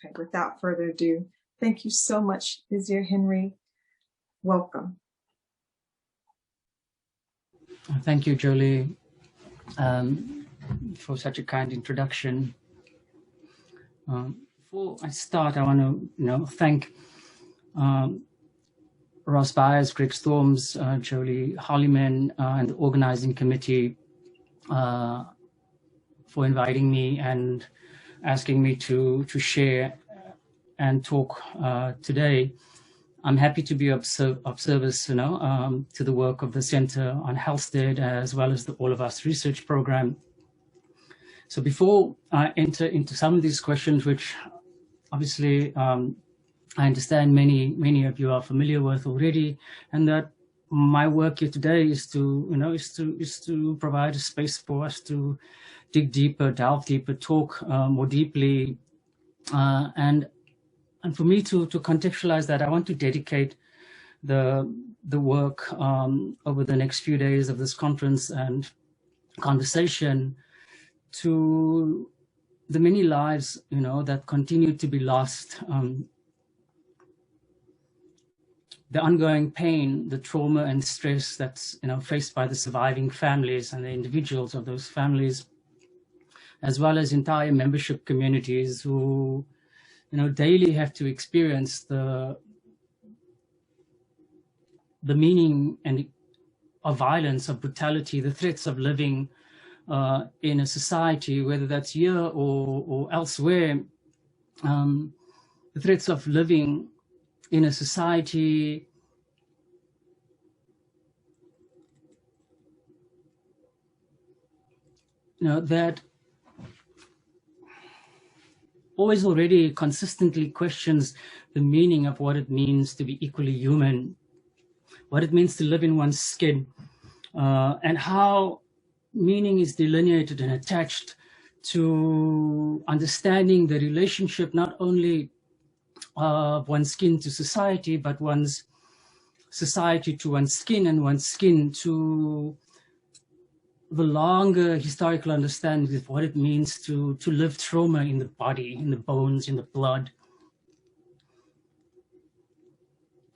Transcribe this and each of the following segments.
Okay, without further ado, thank you so much, Yazier Henry. Welcome. Thank you, Jolie, for such a kind introduction. Before I start, I want to, thank Ross Byers, Greg Storms, Jolie Hollyman, and the organizing committee for inviting me and asking me to share and talk today. I'm happy to be of service, to the work of the Center on Halsted, as well as the All of Us research program. So before I enter into some of these questions, which obviously I understand many of you are familiar with already, and that my work here today is to provide a space for us to dig deeper, delve deeper, talk more deeply, and for me to contextualize that, I want to dedicate the work over the next few days of this conference and conversation to the many lives, that continue to be lost, the ongoing pain, the trauma and stress that's, faced by the surviving families and the individuals of those families, as well as entire membership communities who daily have to experience the meaning and of violence, of brutality, the threats of living in a society, whether that's here or elsewhere, the threats of living in a society that always already consistently questions the meaning of what it means to be equally human, what it means to live in one's skin, and how meaning is delineated and attached to understanding the relationship not only of one's skin to society, but one's society to one's skin, and one's skin to the longer historical understanding of what it means to live trauma in the body, in the bones, in the blood.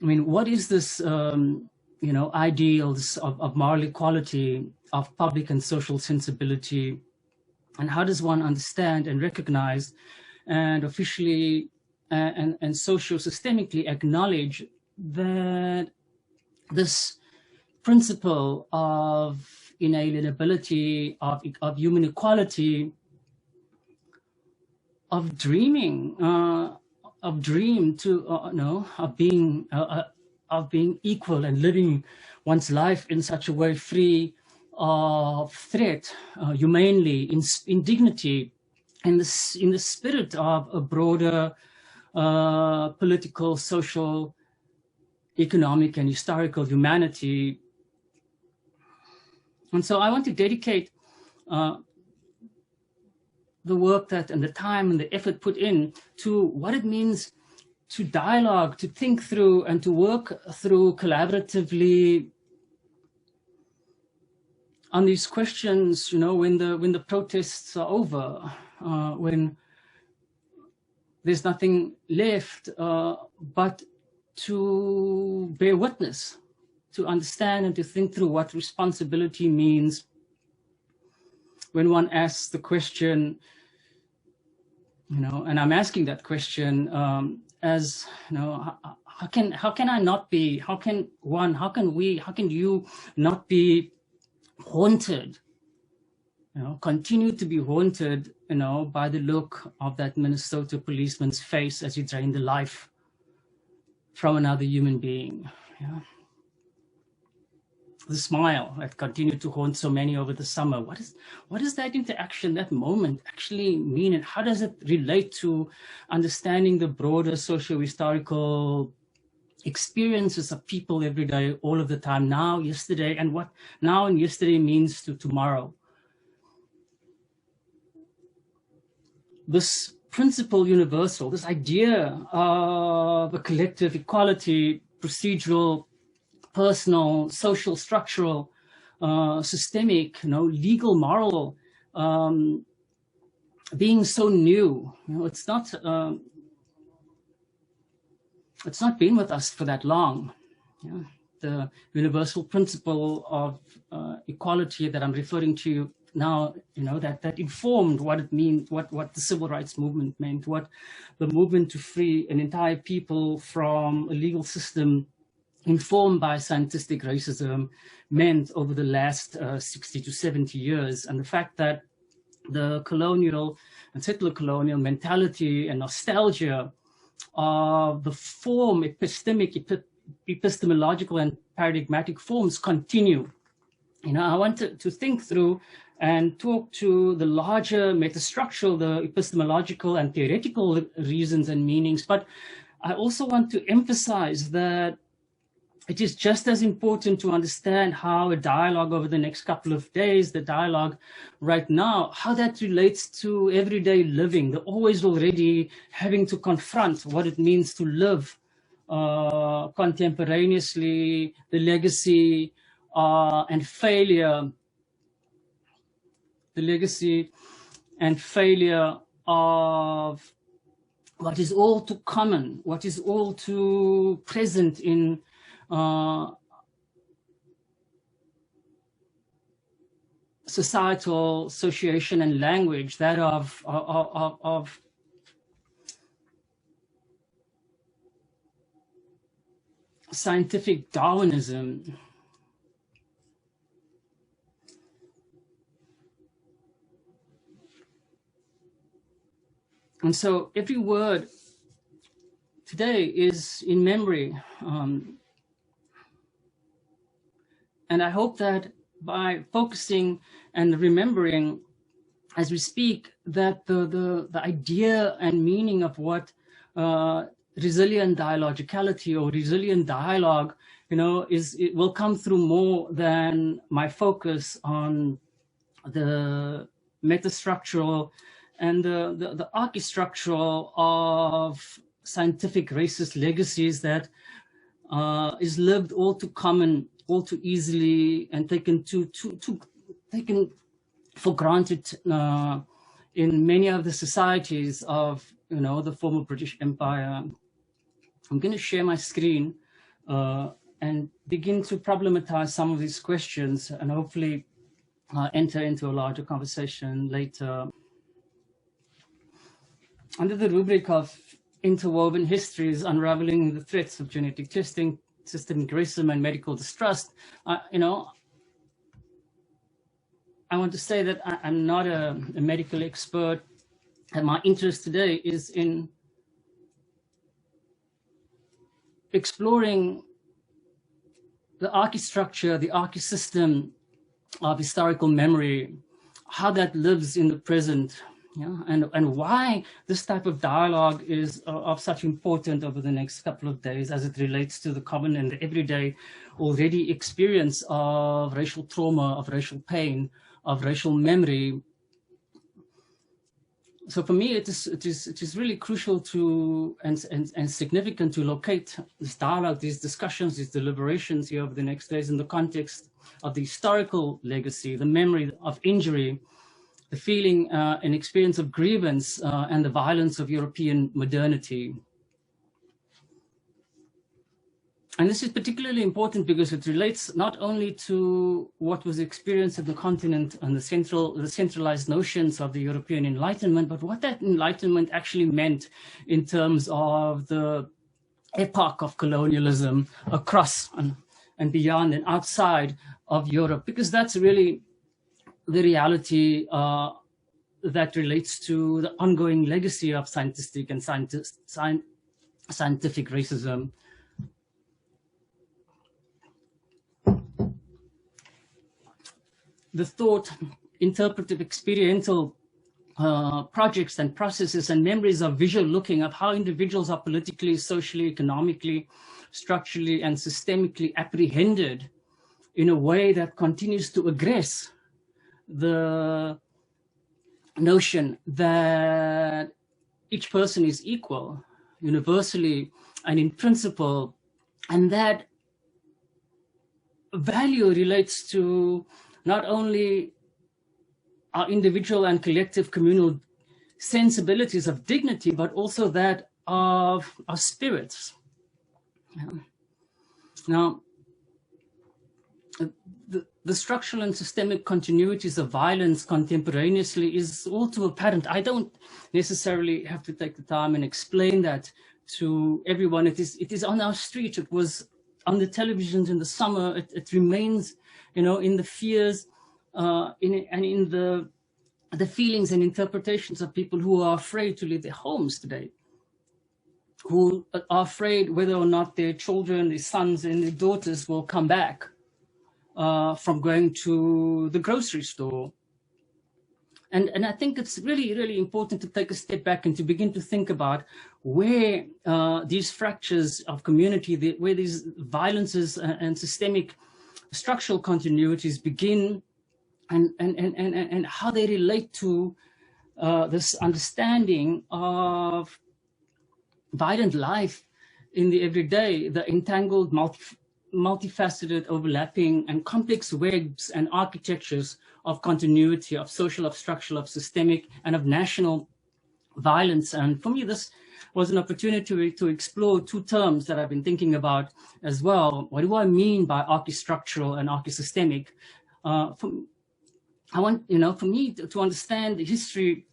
I mean, what is this, ideals of moral equality, of public and social sensibility, and how does one understand and recognize and officially and socio-systemically acknowledge that this principle of inalienability, of human equality, of dreaming, of being equal and living one's life in such a way free of threat, humanely, in dignity, in the spirit of a broader political, social, economic, and historical humanity. And so I want to dedicate the work that and the time and the effort put in to what it means to dialogue, to think through, and to work through collaboratively on these questions, when the protests are over, when there's nothing left but to bear witness, to understand and to think through what responsibility means when one asks the question, and I'm asking that question as, how can I not be, how can you not be haunted, continue to be haunted, by the look of that Minnesota policeman's face as he drained the life from another human being. The smile that continued to haunt so many over the summer. What does that interaction, that moment actually mean? And how does it relate to understanding the broader socio-historical experiences of people every day, all of the time, now, yesterday, and what now and yesterday means to tomorrow? This principle universal, this idea of a collective equality, procedural, personal, social, structural, systemic, legal, moral, being so new. It's not it's not been with us for that long. Yeah. The universal principle of equality that I'm referring to now, that informed what it means, what the civil rights movement meant, what the movement to free an entire people from a legal system informed by scientific racism meant over the last 60 to 70 years. And the fact that the colonial and settler colonial mentality and nostalgia of the form, epistemological and paradigmatic forms continue. I want to think through and talk to the larger metastructural, the epistemological and theoretical reasons and meanings, but I also want to emphasize that it is just as important to understand how a dialogue over the next couple of days, the dialogue right now, how that relates to everyday living, the always already having to confront what it means to live contemporaneously, the legacy and failure, of what is all too common, what is all too present in societal association and language, that of scientific Darwinism. And so every word today is in memory. And I hope that by focusing and remembering as we speak, that the idea and meaning of what resilient dialogicality or resilient dialogue, it will come through more than my focus on the metastructural and the archistructural of scientific racist legacies that is lived all too common, all too easily, and taken for granted in many of the societies of the former British Empire. I'm going to share my screen and begin to problematize some of these questions, and hopefully enter into a larger conversation later. Under the rubric of Interwoven Histories, Unraveling the Threats of Genetic Testing, Systemic Racism and Medical Distrust, I want to say that I'm not a medical expert, and my interest today is in exploring the archistructure, the archisystem of historical memory, how that lives in the present, and why this type of dialogue is of such importance over the next couple of days as it relates to the common and the everyday already experience of racial trauma, of racial pain, of racial memory. So for me, it is really crucial to and significant to locate this dialogue, these discussions, these deliberations here over the next days in the context of the historical legacy, the memory of injury, the feeling and experience of grievance, and the violence of European modernity. And this is particularly important because it relates not only to what was experienced at the continent and the centralized notions of the European Enlightenment, but what that Enlightenment actually meant in terms of the epoch of colonialism across and beyond and outside of Europe, because that's really the reality that relates to the ongoing legacy of scientific and scientific racism. The thought, interpretive, experiential projects and processes and memories of visual looking of how individuals are politically, socially, economically, structurally, and systemically apprehended in a way that continues to aggress the notion that each person is equal, universally and in principle, and that value relates to not only our individual and collective communal sensibilities of dignity, but also that of our spirits. Now, the structural and systemic continuities of violence contemporaneously is all too apparent. I don't necessarily have to take the time and explain that to everyone. It is on our street. It was on the televisions in the summer. It remains, in the fears, in the feelings and interpretations of people who are afraid to leave their homes today, who are afraid whether or not their children, their sons and their daughters will come back from going to the grocery store. And I think it's really, really important to take a step back and to begin to think about where these fractures of community, where these violences and systemic structural continuities begin, and how they relate to this understanding of violent life in the everyday, the entangled, multifaceted, overlapping, and complex webs and architectures of continuity, of social, of structural, of systemic, and of national violence. And for me, this was an opportunity to explore two terms that I've been thinking about as well. What do I mean by archistructural and archisystemic? For me to understand the history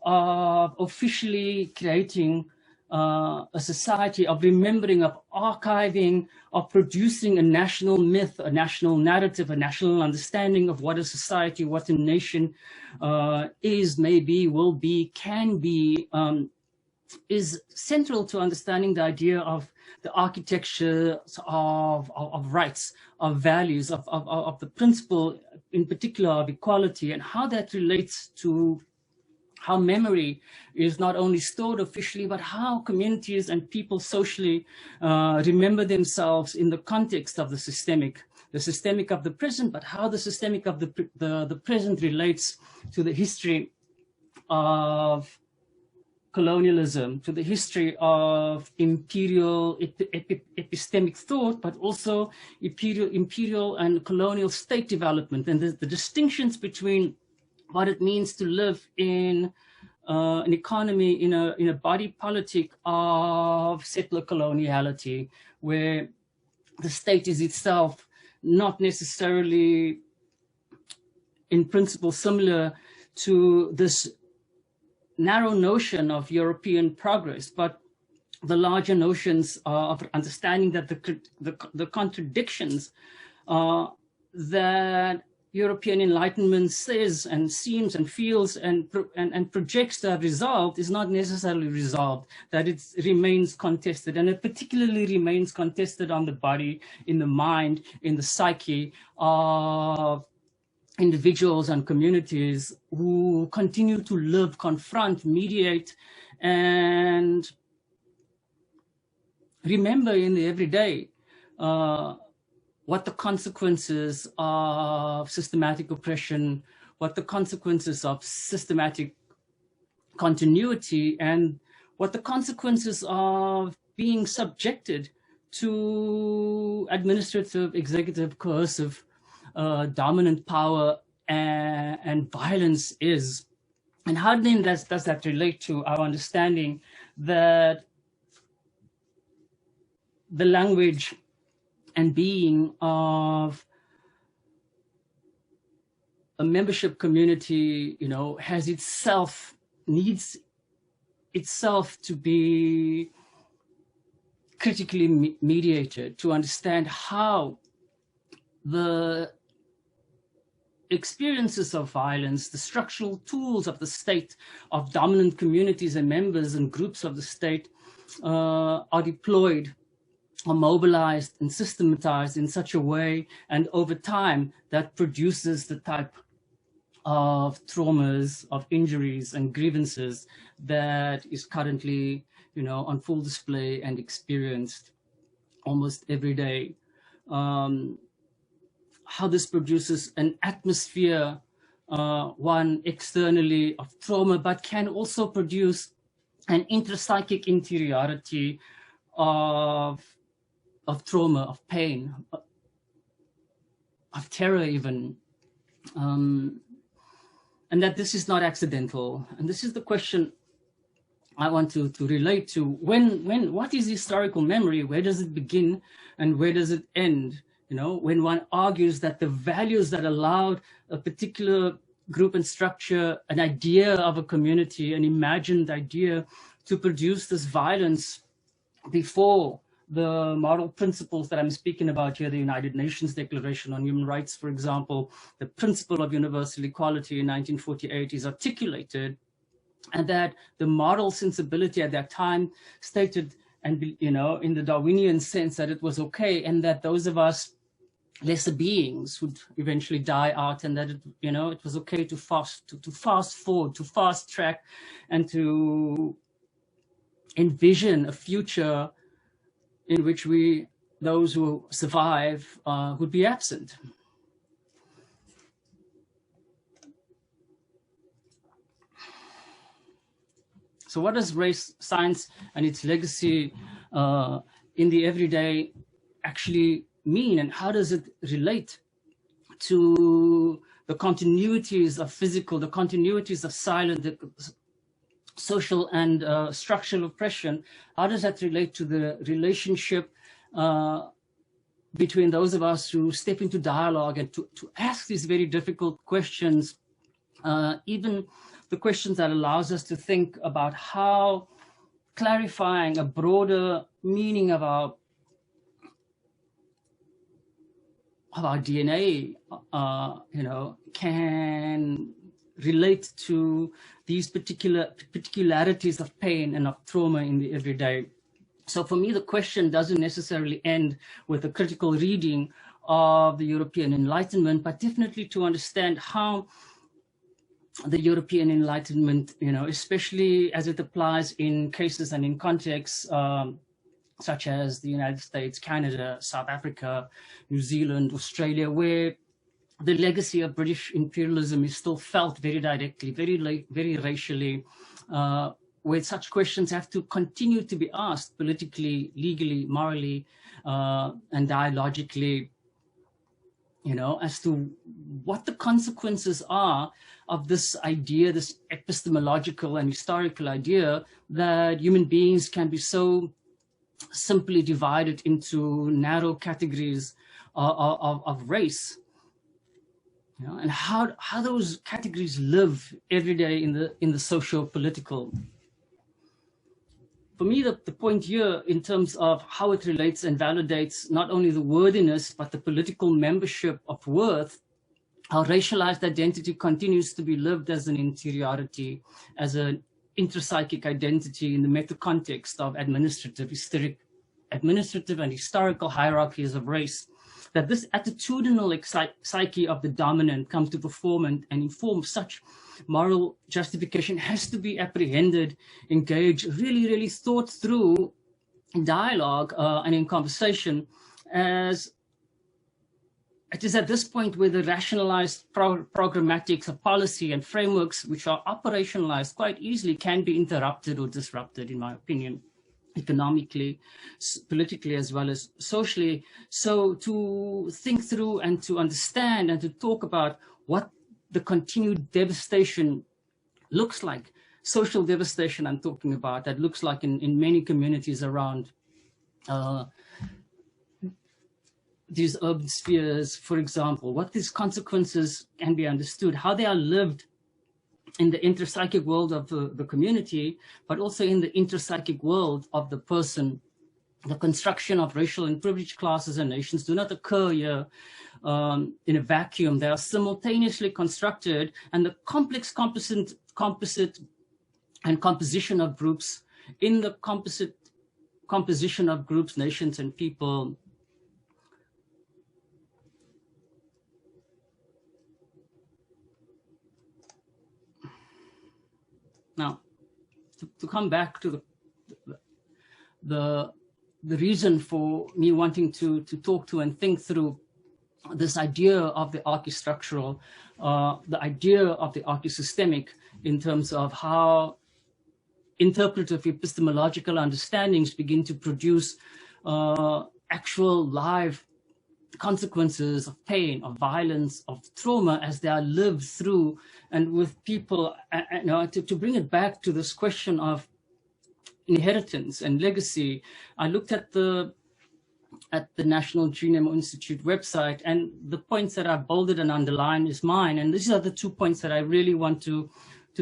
of officially creating a society, of remembering, of archiving, of producing a national myth, a national narrative, a national understanding of what a society, what a nation is, may be, will be, can be, is central to understanding the idea of the architecture of rights, of values, of the principle, in particular, of equality, and how that relates to how memory is not only stored officially, but how communities and people socially remember themselves in the context of the systemic of the present, but how the systemic of the present relates to the history of colonialism, to the history of imperial epistemic thought, but also imperial and colonial state development, and the distinctions between what it means to live in an economy, in a body politic of settler coloniality, where the state is itself not necessarily in principle similar to this narrow notion of European progress, but the larger notions of understanding that the contradictions that European Enlightenment says and seems and feels and projects to have resolved is not necessarily resolved, that it remains contested, and it particularly remains contested on the body, in the mind, in the psyche of individuals and communities who continue to live, confront, mediate, and remember in the everyday what the consequences of systematic oppression, what the consequences of systematic continuity, and what the consequences of being subjected to administrative, executive, coercive, dominant power and violence is. And how then does that relate to our understanding that the language and being of a membership community, has needs itself to be critically mediated, to understand how the experiences of violence, the structural tools of the state, of dominant communities and members and groups of the state are deployed, are mobilized and systematized in such a way and over time that produces the type of traumas, of injuries and grievances that is currently, on full display and experienced almost every day. How this produces an atmosphere, one externally of trauma, but can also produce an intrapsychic interiority of trauma, of pain, of terror even, and that this is not accidental. And this is the question I want to relate to what is historical memory? Where does it begin and where does it end? You know, when one argues that the values that allowed a particular group and structure, an idea of a community, an imagined idea to produce this violence before the moral principles that I'm speaking about here, the United Nations Declaration on Human Rights, for example, the principle of universal equality in 1948 is articulated, and that the moral sensibility at that time stated, and you know, in the Darwinian sense, that it was okay, and that those of us lesser beings would eventually die out, and that it, you know, it was okay to fast forward, to fast track, and to envision a future in which those who survive would be absent. So what does race science and its legacy in the everyday actually mean, and how does it relate to the continuities of physical, the continuities of silent, the social and structural oppression? How does that relate to the relationship between those of us who step into dialogue and to ask these very difficult questions, even the questions that allows us to think about how clarifying a broader meaning of our DNA, you know, can relate to these particularities of pain and of trauma in the everyday. So for me, the question doesn't necessarily end with a critical reading of the European Enlightenment, but definitely to understand how the European Enlightenment, you know, especially as it applies in cases and in contexts such as the United States, Canada, South Africa, New Zealand, Australia, where the legacy of British imperialism is still felt very directly, very racially, where such questions have to continue to be asked politically, legally, morally, and dialogically, you know, as to what the consequences are of this idea, this epistemological and historical idea that human beings can be so simply divided into narrow categories of race, you know, and how those categories live every day in the socio-political. For me, the point here in terms of how it relates and validates not only the worthiness, but the political membership of worth, how racialized identity continues to be lived as an interiority, as an intrapsychic identity in the meta-context of administrative and historical hierarchies of race, that this attitudinal psyche of the dominant comes to perform and inform such moral justification has to be apprehended, engaged, really thought through in dialogue and in conversation, as it is at this point where the rationalized programmatics of policy and frameworks which are operationalized quite easily can be interrupted or disrupted, in my opinion, economically, politically, as well as socially. So to think through and to understand and to talk about what the continued devastation looks like, social devastation I'm talking about, that looks like in many communities around these urban spheres, for example, what these consequences can be understood, how they are lived in the intrapsychic world of the community, but also in the intrapsychic world of the person. The construction of racial and privileged classes and nations do not occur here in a vacuum. They are simultaneously constructed, and the complex composite and composition of groups in the composite composition of groups, nations, and people now. To come back to the reason for me wanting to talk to and think through this idea of the archistructural, the idea of the archisystemic, in terms of how interpretive epistemological understandings begin to produce actual live consequences of pain, of violence, of trauma as they are lived through and with people, you know, to bring it back to this question of inheritance and legacy. I looked at the National Genome Institute website, and the points that I bolded and underlined is mine. And these are the 2 points that I really want to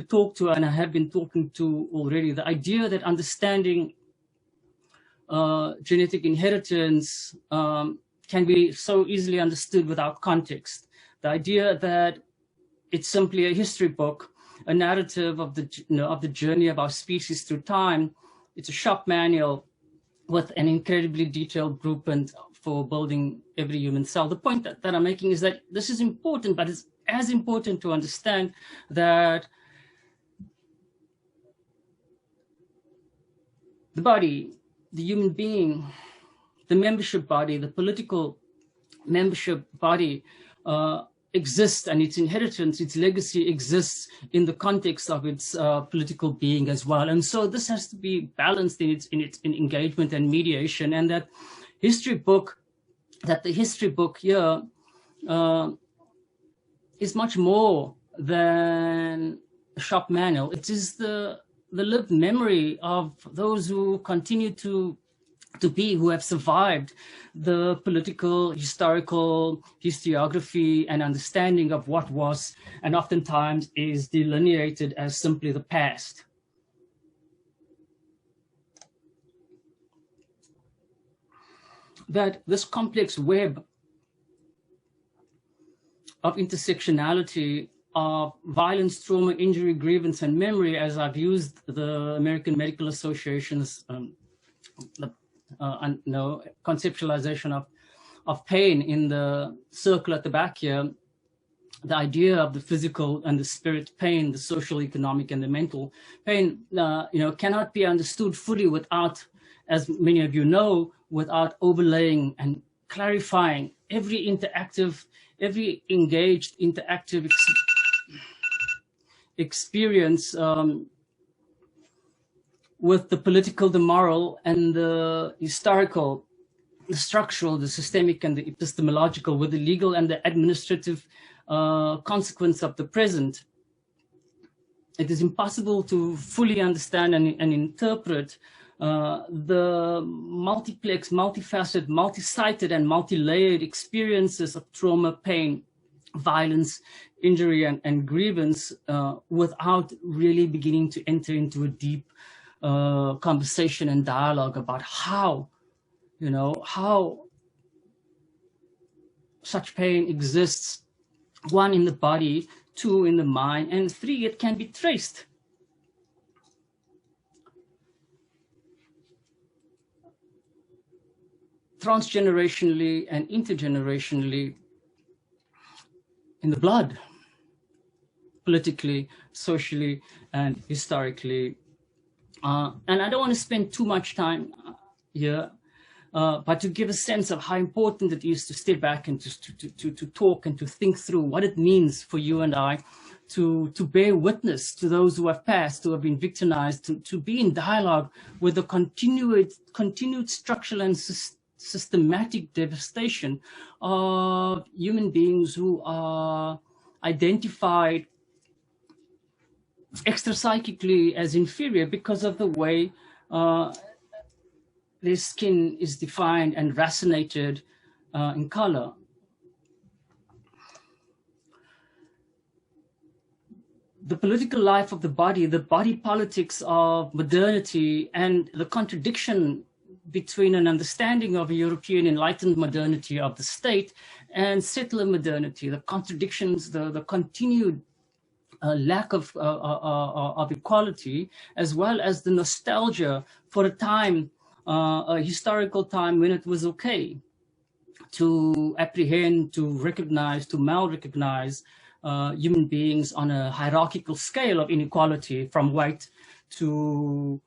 talk to, and I have been talking to already. The idea that understanding genetic inheritance can be so easily understood without context. The idea that it's simply a history book, a narrative of the journey of our species through time. It's a shop manual with an incredibly detailed blueprint for building every human cell. The point that I'm making is that this is important, but it's as important to understand that the body, the human being, the membership body, the political membership body exists, and its inheritance, its legacy exists in the context of its political being as well. And so this has to be balanced in its engagement and mediation, and that the history book here is much more than a shop manual. It is the lived memory of those who continue to be, who have survived the political, historical historiography and understanding of what was, and oftentimes is delineated as simply the past. That this complex web of intersectionality of violence, trauma, injury, grievance, and memory, as I've used the American Medical Association's conceptualization of pain in the circle at the back here, the idea of the physical and the spirit pain, the social, economic, and the mental pain, cannot be understood fully without, as many of you know, without overlaying and clarifying every engaged interactive experience with the political, the moral, and the historical, the structural, the systemic, and the epistemological, with the legal and the administrative consequence of the present. It is impossible to fully understand and interpret the multiplex, multifaceted, multi-sited, and multi-layered experiences of trauma, pain, violence, injury, and grievance without really beginning to enter into a deep conversation and dialogue about how such pain exists, 1, in the body, 2, in the mind, and 3, it can be traced. Transgenerationally and intergenerationally in the blood, politically, socially, and historically. And I don't want to spend too much time here, but to give a sense of how important it is to step back and to talk and to think through what it means for you and I to bear witness to those who have passed, who have been victimized, to be in dialogue with the continued structural and systematic devastation of human beings who are identified extrapsychically as inferior because of the way their skin is defined and racinated in color. The political life of the body politics of modernity, and the contradiction between an understanding of a European enlightened modernity of the state and settler modernity, the contradictions, the continued lack of equality, as well as the nostalgia for a time, a historical time when it was okay to apprehend, to recognize, to mal-recognize human beings on a hierarchical scale of inequality, from white to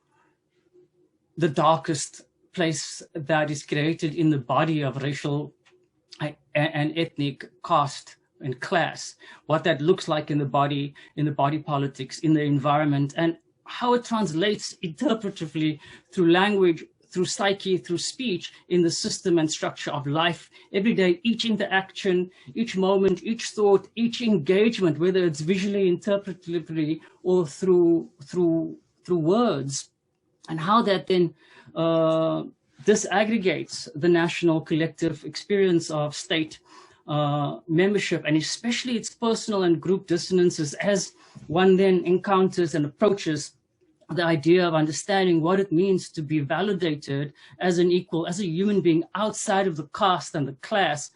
the darkest place that is created in the body of racial and ethnic caste and class, what that looks like in the body politics, in the environment, and how it translates interpretively through language, through psyche, through speech, in the system and structure of life every day. Each interaction, each moment, each thought, each engagement, whether it's visually, interpretively, or through words, and how that then disaggregates the national collective experience of state membership, and especially its personal and group dissonances as one then encounters and approaches the idea of understanding what it means to be validated as an equal, as a human being outside of the caste and the class.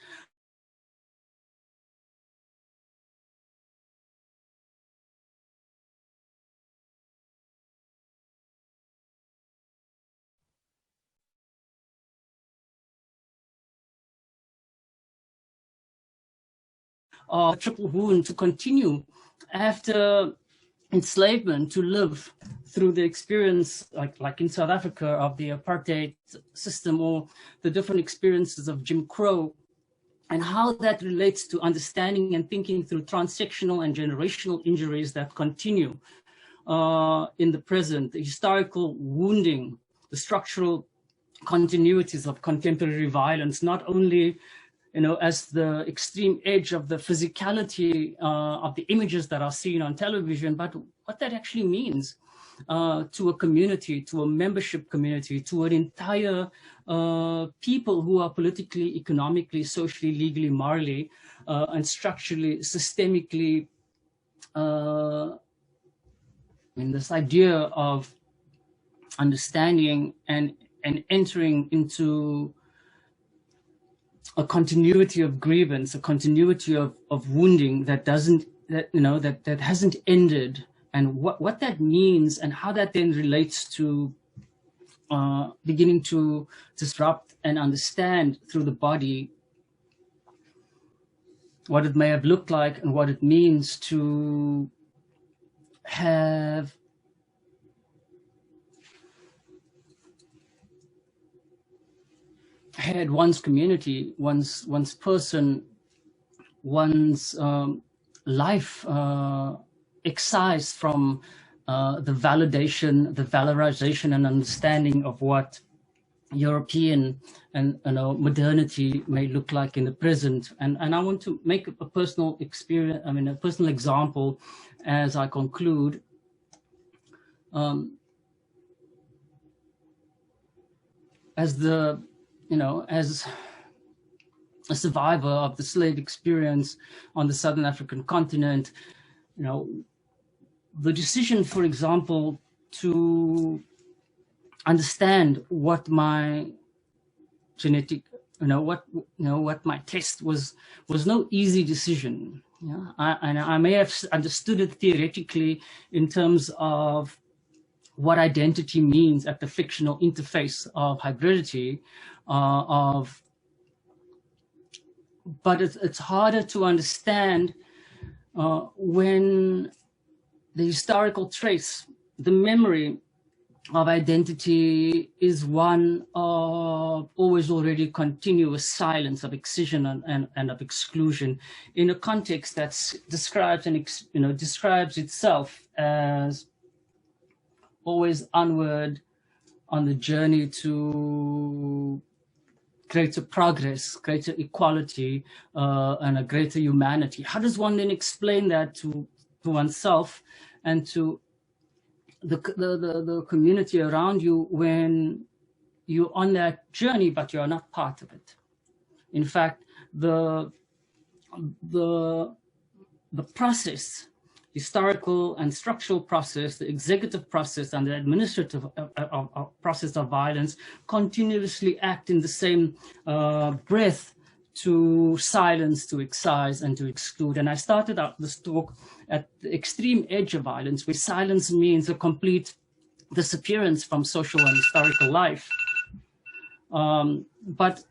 A triple wound to continue after enslavement, to live through the experience, like in South Africa, of the apartheid system, or the different experiences of Jim Crow, and how that relates to understanding and thinking through transsectional and generational injuries that continue in the present, the historical wounding, the structural continuities of contemporary violence, not only as the extreme edge of the physicality of the images that are seen on television, but what that actually means to a community, to a membership community, to an entire people who are politically, economically, socially, legally, morally, and structurally, systemically, this idea of understanding and entering into a continuity of grievance, a continuity of wounding that hasn't ended, and what that means, and how that then relates to beginning to disrupt and understand through the body what it may have looked like and what it means to have had one's community, one's person, one's life excised from the validation, the valorization and understanding of what European and modernity may look like in the present. And I want to make a personal experience, a personal example as I conclude. As a survivor of the slave experience on the Southern African continent, the decision, for example, to understand what my genetic, what my test was no easy decision. I may have understood it theoretically in terms of what identity means at the fictional interface of hybridity, but it's harder to understand when the historical trace, the memory of identity is one of always already continuous silence, of excision and of exclusion, in a context that describes itself as always onward on the journey to greater progress, greater equality, and a greater humanity. How does one then explain that to oneself and to the community around you when you're on that journey, but you're not part of it? In fact, the process, historical and structural process, the executive process and the administrative process of violence continuously act in the same breath to silence, to excise, and to exclude. And I started out this talk at the extreme edge of violence, where silence means a complete disappearance from social and historical life. But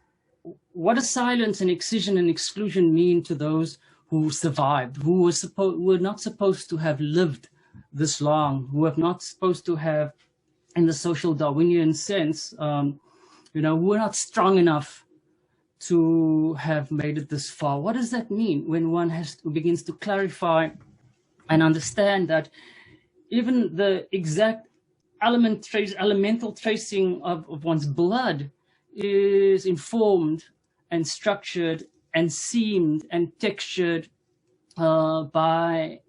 what does silence and excision and exclusion mean to those who survived, who were not supposed to have lived this long, who are not supposed to have, in the social Darwinian sense, who are not strong enough to have made it this far? What does that mean when one begins to clarify and understand that even the exact elemental tracing of one's blood is informed and structured and seamed and textured by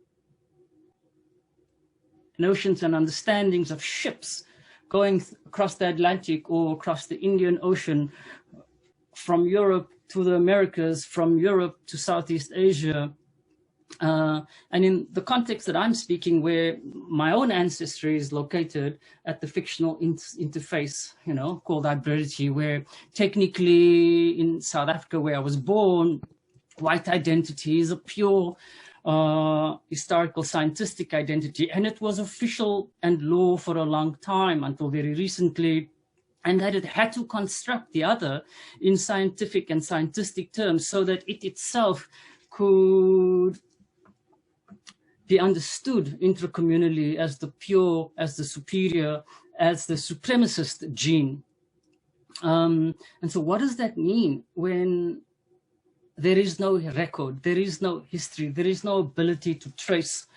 notions and understandings of ships going across the Atlantic or across the Indian Ocean, from Europe to the Americas, from Europe to Southeast Asia. And in the context that I'm speaking, where my own ancestry is located at the fictional interface, called hybridity, where technically in South Africa, where I was born, white identity is a pure historical scientific identity, and it was official and law for a long time until very recently, and that it had to construct the other in scientific and scientistic terms so that it itself could be understood intracommunally as the pure, as the superior, as the supremacist gene. And so what does that mean when there is no record, there is no history, there is no ability to trace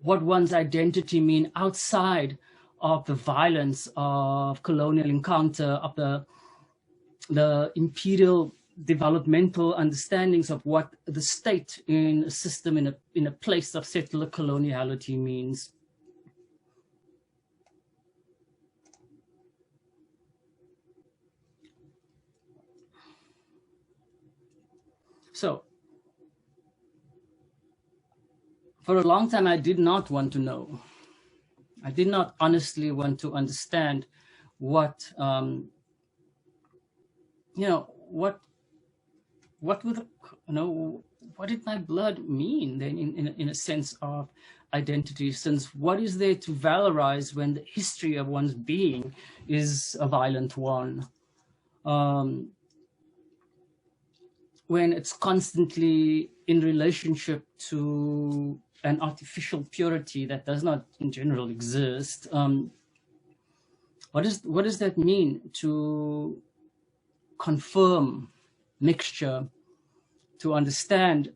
what one's identity mean outside of the violence of colonial encounter, of the imperial developmental understandings of what the state in a system, in a place of settler coloniality means. So, for a long time, I did not want to know. I did not honestly want to understand what, what would, what did my blood mean then in a sense of identity, since what is there to valorize when the history of one's being is a violent one? When it's constantly in relationship to an artificial purity that does not in general exist. What does that mean to confirm mixture, to understand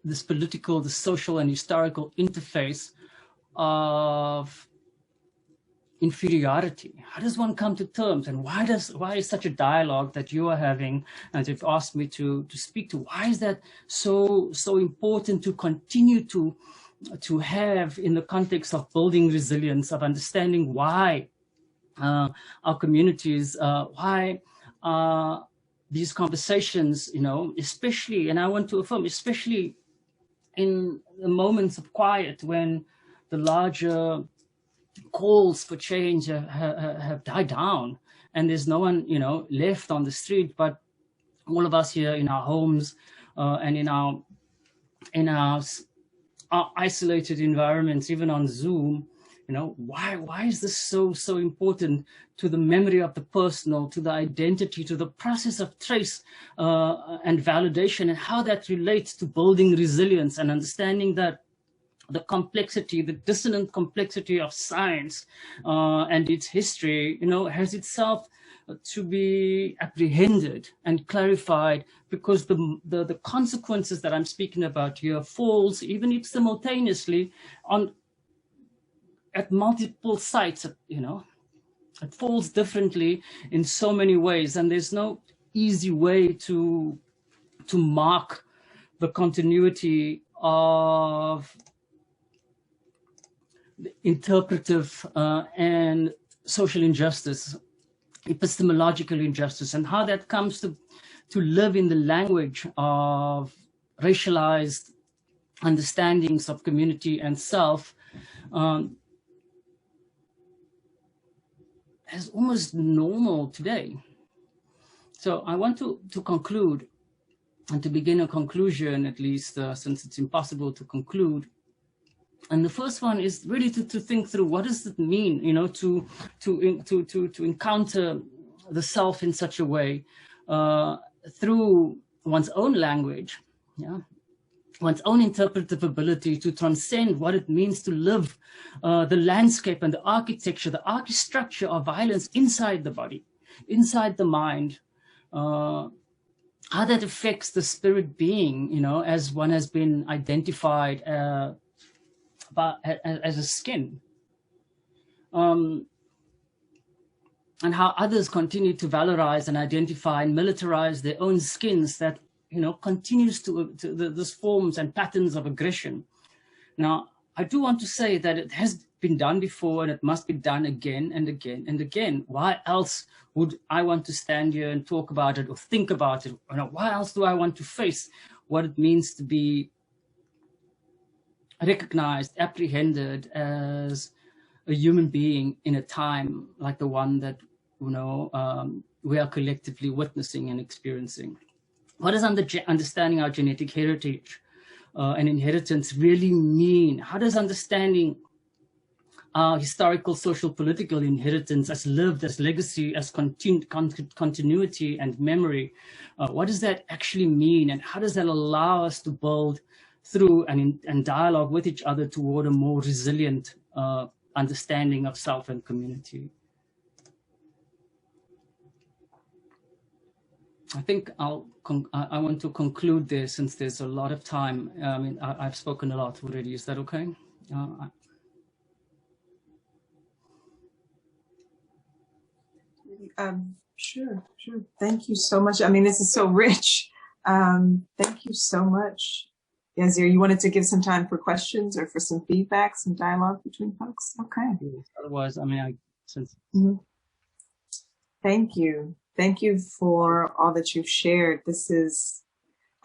this political, the social and historical interface of inferiority? How does one come to terms, and why is such a dialogue that you are having, and you've asked me to speak to, why is that so important to continue to have in the context of building resilience, of understanding why our communities, why these conversations, especially, and I want to affirm, especially in the moments of quiet when the larger calls for change have died down and there's no one, left on the street, but all of us here in our homes and in our isolated environments, even on Zoom, why is this so important to the memory of the personal, to the identity, to the process of trace and validation, and how that relates to building resilience and understanding that the complexity, the dissonant complexity of science and its history, has itself to be apprehended and clarified, because the consequences that I'm speaking about here falls, even if simultaneously, at multiple sites, it falls differently in so many ways, and there's no easy way to mark the continuity of interpretive and social injustice, epistemological injustice, and how that comes to live in the language of racialized understandings of community and self as almost normal today. So I want to conclude, and to begin a conclusion, at least, since it's impossible to conclude. And the first one is really to think through, what does it mean, to encounter the self in such a way through one's own language, one's own interpretive ability to transcend what it means to live the landscape and the architecture, the archistructure of violence inside the body, inside the mind, how that affects the spirit being, as one has been identified as a skin. and how others continue to valorize and identify and militarize their own skins that, continues this forms and patterns of aggression. Now, I do want to say that it has been done before and it must be done again and again and again. Why else would I want to stand here and talk about it or think about it? Why else do I want to face what it means to be recognized, apprehended as a human being in a time like the one that we are collectively witnessing and experiencing? What does understanding our genetic heritage and inheritance really mean? How does understanding our historical, social, political inheritance as lived, as legacy, as continuity and memory, what does that actually mean? And how does that allow us to build through and dialogue with each other toward a more resilient understanding of self and community? I think I want to conclude there since there's a lot of time. I've spoken a lot already. Is that okay? Sure. Thank you so much. This is so rich. Thank you so much. Yazier, you wanted to give some time for questions or for some feedback, some dialogue between folks? Okay. Otherwise, Thank you. Thank you for all that you've shared.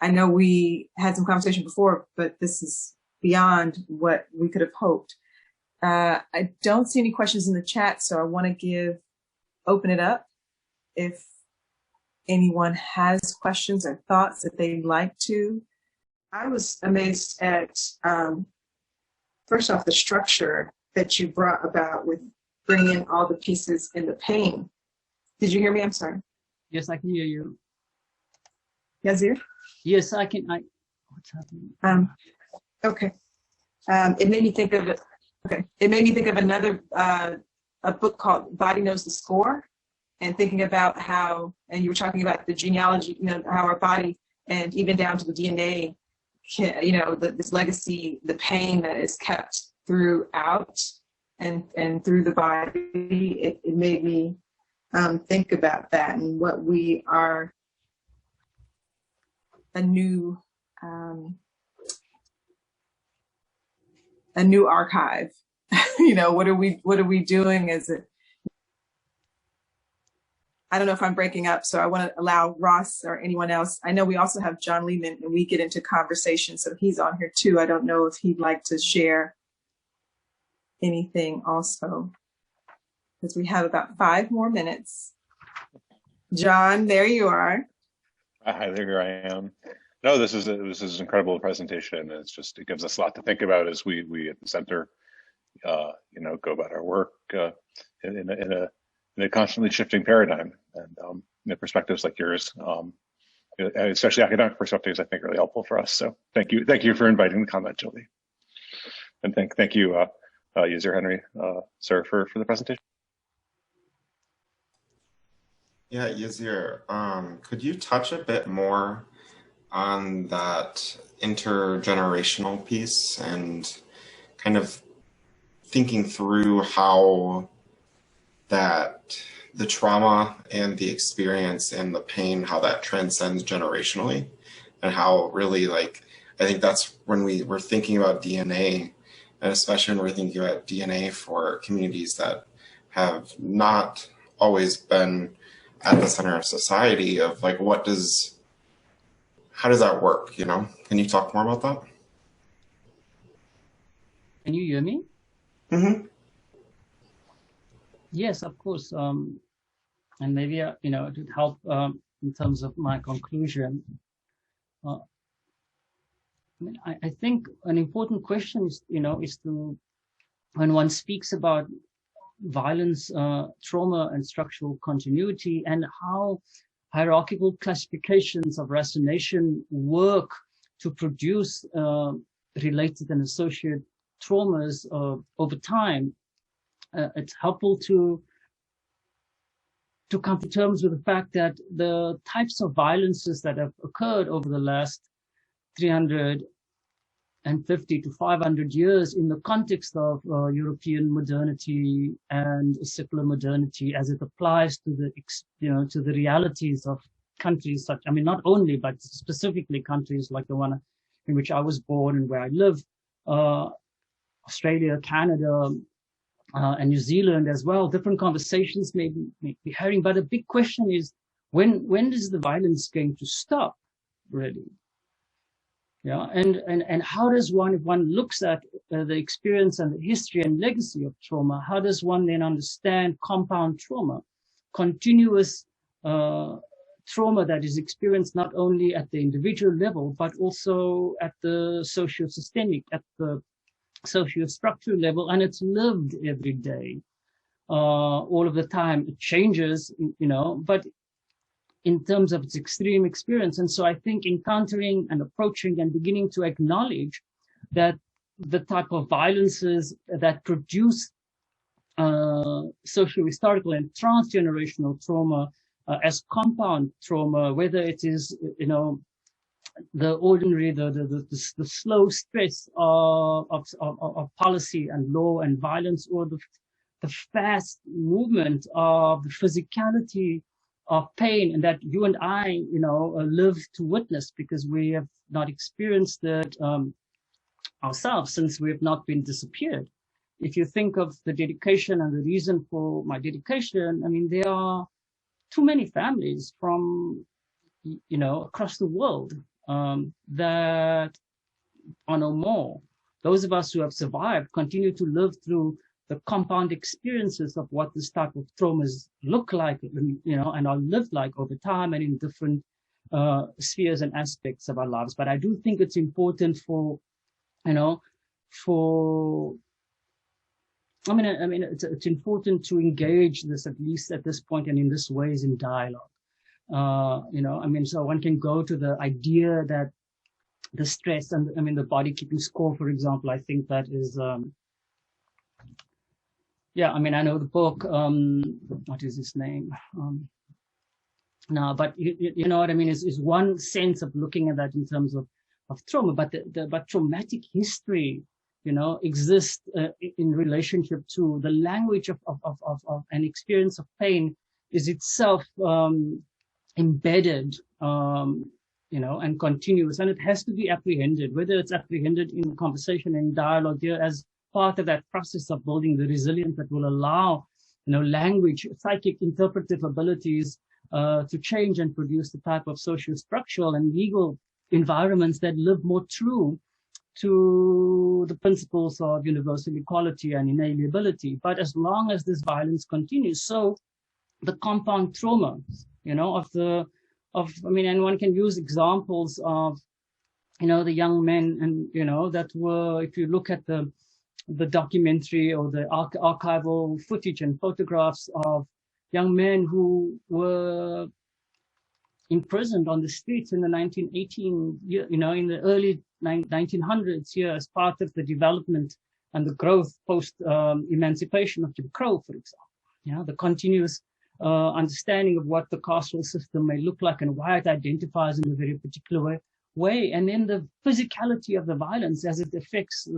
I know we had some conversation before, but this is beyond what we could have hoped. I don't see any questions in the chat, so I want to open it up. If anyone has questions or thoughts that they'd like to. I was amazed at, first off, the structure that you brought about with bringing all the pieces in the pain. Did you hear me? I'm sorry. Yes, I can hear you. Yazier? Yes, I can. What's happening? Okay. It made me think of it. Okay. It made me think of another a book called Body Knows the Score, and thinking about how, and you were talking about the genealogy, how our body and even down to the DNA, this legacy, the pain that is kept throughout and through the body. It made me think about that and what we are, a new archive. What are we doing as it? I don't know if I'm breaking up, so I want to allow Ross or anyone else. I know we also have John Lehman, and we get into conversation, so he's on here too. I don't know if he'd like to share anything also, because we have about 5 more minutes. John, there you are. Hi, there I am. No, this is an incredible presentation. It gives us a lot to think about as we at the center, go about our work in a constantly shifting paradigm, and perspectives like yours, especially academic perspectives, I think are really helpful for us. So thank you for inviting the comment, Jolie, and thank you, Yazier Henry, sir, for the presentation. Yeah, Yazier, could you touch a bit more on that intergenerational piece and kind of thinking through how that the trauma and the experience and the pain, how that transcends generationally, and how really, I think that's when we're thinking about DNA, and especially when we're thinking about DNA for communities that have not always been at the center of society, of how does that work, Can you talk more about that? Can you hear me? Mm-hmm. Yes, of course. And maybe, it would help in terms of my conclusion. I think an important question is, is to, when one speaks about violence, trauma, and structural continuity, and how hierarchical classifications of racination work to produce related and associated traumas over time. It's helpful to come to terms with the fact that the types of violences that have occurred over the last 300 150 to 500 years in the context of European modernity and secular modernity as it applies to the, to the realities of countries such, I mean, not only, but specifically countries like the one in which I was born and where I live, Australia, Canada, and New Zealand as well. Different conversations may be having, but a big question is, when is the violence going to stop, really? Yeah, and how does one, if one looks at the experience and the history and legacy of trauma, how does one then understand compound trauma, continuous trauma that is experienced not only at the individual level, but also at the socio-systemic, at the socio-structural level, and it's lived every day, all of the time. It changes, but in terms of its extreme experience. And so I think encountering and approaching and beginning to acknowledge that the type of violences that produce socio-historical and transgenerational trauma as compound trauma, whether it is, the ordinary, the slow stress of policy and law and violence, or the fast movement of the physicality of pain, and that you and I, live to witness because we have not experienced it ourselves since we have not been disappeared. If you think of the dedication and the reason for my dedication, I mean, there are too many families from, across the world that are no more. Those of us who have survived continue to live through the compound experiences of what this type of traumas look like, and are lived like over time and in different spheres and aspects of our lives. But I do think it's important it's important to engage this, at least at this point and in this ways, in dialogue. So one can go to the idea that the stress and, the body keeping score, for example, I think that is, I know the book, what is his name? But you know what I mean, is one sense of looking at that in terms of trauma, but traumatic history, exists in relationship to the language of an experience of pain is itself embedded, and continuous, and it has to be apprehended, whether it's apprehended in conversation and dialogue here as part of that process of building the resilience that will allow, language, psychic interpretive abilities to change and produce the type of social, structural, and legal environments that live more true to the principles of universal equality and inalienability. But as long as this violence continues, so the compound trauma, and one can use examples of, the young men and, that were, if you look at the documentary or the archival footage and photographs of young men who were imprisoned on the streets in the 1918, in the early 1900s here as part of the development and the growth post-emancipation of Jim Crow, for example. The continuous understanding of what the carceral system may look like and why it identifies in a very particular way. And then the physicality of the violence as it affects,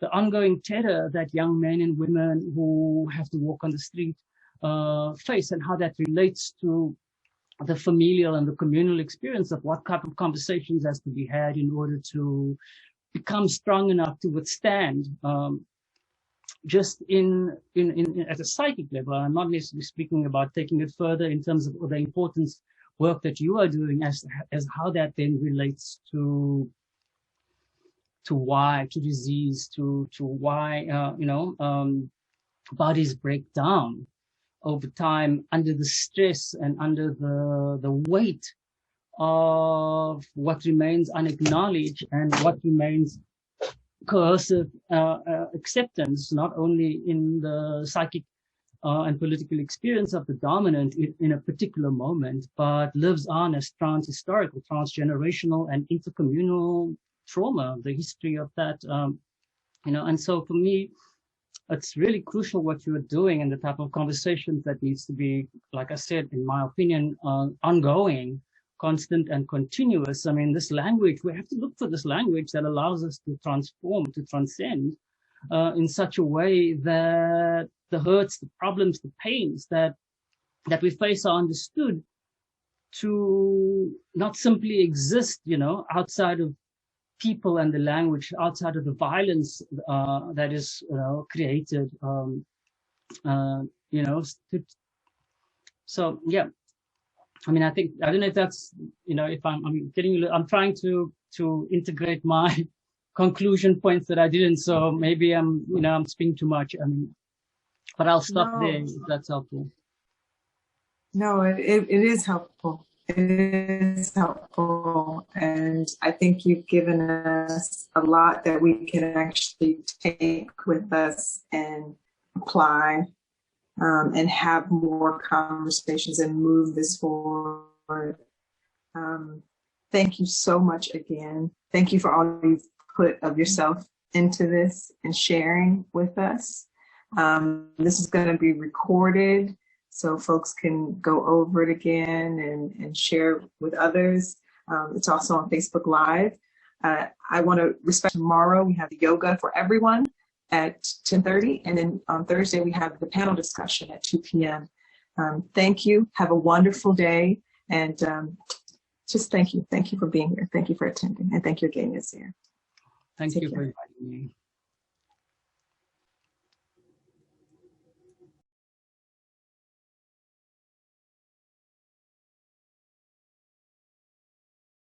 the ongoing terror that young men and women who have to walk on the street face, and how that relates to the familial and the communal experience of what type of conversations has to be had in order to become strong enough to withstand, just in at a psychic level. I'm not necessarily speaking about taking it further in terms of the importance work that you are doing as how that then relates to why, to disease, to why, bodies break down over time under the stress and under the weight of what remains unacknowledged and what remains coercive acceptance, not only in the psychic and political experience of the dominant in a particular moment, but lives on as transhistorical, transgenerational, and intercommunal trauma, the history of that, and so for me, it's really crucial what you are doing and the type of conversations that needs to be, like I said, in my opinion, ongoing, constant and continuous. I mean, this language, we have to look for this language that allows us to transform, to transcend in such a way that the hurts, the problems, the pains that we face are understood to not simply exist, outside of people and the language, outside of the violence that is created, so yeah. I mean, I don't know if that's, if I'm trying to integrate my conclusion points that I didn't. So maybe I'm speaking too much. I mean, but I'll stop there if that's helpful. No, it is helpful. It is helpful. And I think you've given us a lot that we can actually take with us and apply. And have more conversations and move this forward. Thank you so much again. Thank you for all you've put of yourself into this and sharing with us. This is going to be recorded so folks can go over it again and share with others. It's also on Facebook Live. I want to respect tomorrow. We have yoga for everyone at 10:30, and then on Thursday we have the panel discussion at 2 p.m. Thank you. Have a wonderful day, and just thank you. Thank you for being here. Thank you for attending, and thank you again, Yazier. Thank you for inviting me.